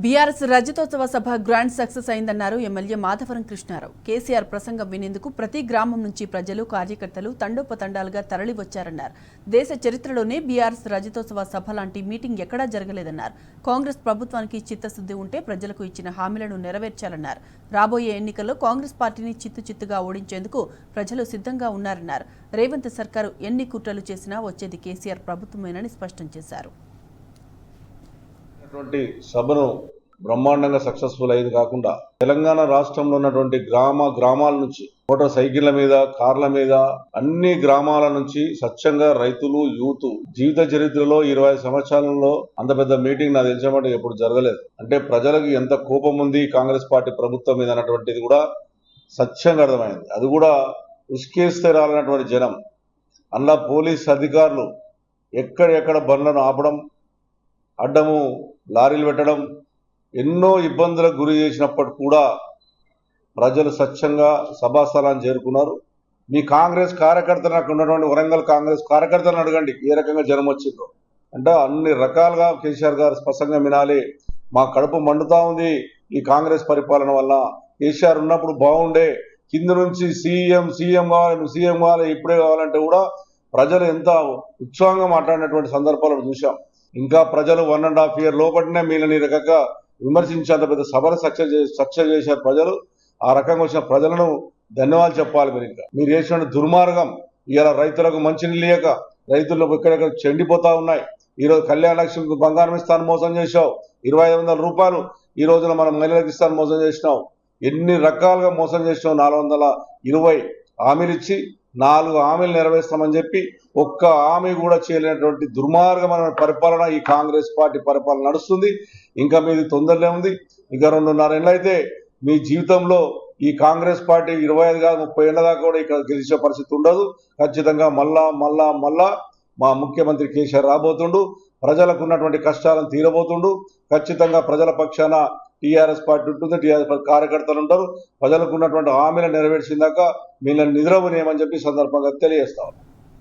BRS రజతోత్సవ సభ grand success అయిందన్నారు ఎమ్మెల్యే మాధవరం కృష్ణారావు. కేసీఆర్ ప్రసంగం వినేందుకు ప్రతి గ్రామం నుంచి ప్రజలు, కార్యకర్తలు తండోపతండాలుగా తరలివచ్చారన్నారు. దేశ చరిత్రలోనే బీఆర్ఎస్ రజతోత్సవ సభ లాంటి మీటింగ్ ఎక్కడా జరగలేదన్నారు. కాంగ్రెస్ ప్రభుత్వానికి చిత్తశుద్ధి ఉంటే ప్రజలకు ఇచ్చిన హామీలను నెరవేర్చాలన్నారు. రాబోయే ఎన్నికల్లో కాంగ్రెస్ పార్టీని చిత్తుచిత్తుగా ఓడించేందుకు ప్రజలు సిద్ధంగా ఉన్నారన్నారు. రేవంత్ సర్కారు ఎన్ని కుట్రలు చేసినా వచ్చేది కేసీఆర్ ప్రభుత్వమేనని స్పష్టం చేశారు. సభను బ్రహ్మాండంగా సక్సెస్ఫుల్ అయింది కాకుండా తెలంగాణ రాష్ట్రంలో ఉన్నటువంటి గ్రామాల నుంచి మోటార్ సైకిళ్ల మీద, కార్ల మీద అన్ని గ్రామాల నుంచి స్వచ్ఛంగా రైతులు, యూత్ జీవిత చరిత్రలో 20 సంవత్సరాలలో అంత పెద్ద మీటింగ్ నాకు తెలిసినట్టు ఎప్పుడు జరగలేదు. అంటే ప్రజలకు ఎంత కోపం ఉంది కాంగ్రెస్ పార్టీ ప్రభుత్వం మీద అన్నటువంటిది కూడా స్వచ్ఛంగా అర్థమైంది. అది కూడా ఉస్కేస్తే రాలన్నటువంటి జనం, అందులో పోలీస్ అధికారులు ఎక్కడెక్కడ బండ్లను ఆపడం, అడ్డము లారీలు పెట్టడం, ఎన్నో ఇబ్బందులకు గురి చేసినప్పటికి కూడా ప్రజలు స్వచ్ఛంగా సభాస్థలాన్ని చేరుకున్నారు. మీ కాంగ్రెస్ కార్యకర్తలు అక్కడ ఉన్నటువంటి వరంగల్ కాంగ్రెస్ కార్యకర్తలను అడగండి ఏ రకంగా జనం వచ్చిందో. అంటే అన్ని రకాలుగా కేసీఆర్ గారు స్పష్టంగా వినాలి. మా కడుపు మండుతా ఉంది ఈ కాంగ్రెస్ పరిపాలన వల్ల. కేసీఆర్ ఉన్నప్పుడు బాగుండే, కింద నుంచి సీఎం కావాలి ఇప్పుడే కావాలంటే కూడా ప్రజలు ఎంత ఉత్సాహంగా మాట్లాడినటువంటి సందర్భాలను చూశాం. ఇంకా ప్రజలు 1.5 year లోపలనే మీలని రకంగా విమర్శించేంత పెద్ద సభను సక్సెస్ చేశారు ప్రజలు. ఆ రకంగా వచ్చిన ప్రజలను ధన్యవాదాలు చెప్పాలి. మీరు చేసిన దుర్మార్గం ఇవాళ రైతులకు మంచినీళ్ళు లేక రైతులు ఎక్కడెక్కడ చెండిపోతా ఉన్నాయి. ఈరోజు కళ్యాణ లక్ష్మికి బంగారం ఇస్తాను మోసం చేశావు, 2500 రూపాయలు ఈ రోజున మనం మహిళలకు ఇస్తాను మోసం చేసినావు. ఎన్ని రకాలుగా మోసం చేసినావు. 420 హామీలు ఇచ్చి 4 హామీలు నెరవేర్స్తామని చెప్పి ఒక్క హామీ కూడా చేయలేనటువంటి దుర్మార్గమైన పరిపాలన ఈ కాంగ్రెస్ పార్టీ పరిపాలన నడుస్తుంది. ఇంకా మీది తొందరలే ఉంది. ఇంకా 2.5 ఏళ్ళు అయితే మీ జీవితంలో ఈ కాంగ్రెస్ పార్టీ 25 కాదు 30 ఏళ్ల దాకా కూడా ఇక్కడ గెలిచే పరిస్థితి ఉండదు. ఖచ్చితంగా మళ్ళా మా ముఖ్యమంత్రి కేసీఆర్ రాబోతుండు. ప్రజలకు ఉన్నటువంటి కష్టాలను తీరబోతుండు. ఖచ్చితంగా ప్రజల పక్షాన టీఆర్ఎస్ పార్టీ ఉంటుంది, టీఆర్ఎస్ పార్టీ కార్యకర్తలు ఉంటారు. ప్రజలకు ఉన్నటువంటి హామీలను నెరవేర్చిందాక వీళ్ళని నిద్రపోనేమని చెప్పి సందర్భంగా తెలియజేస్తాం.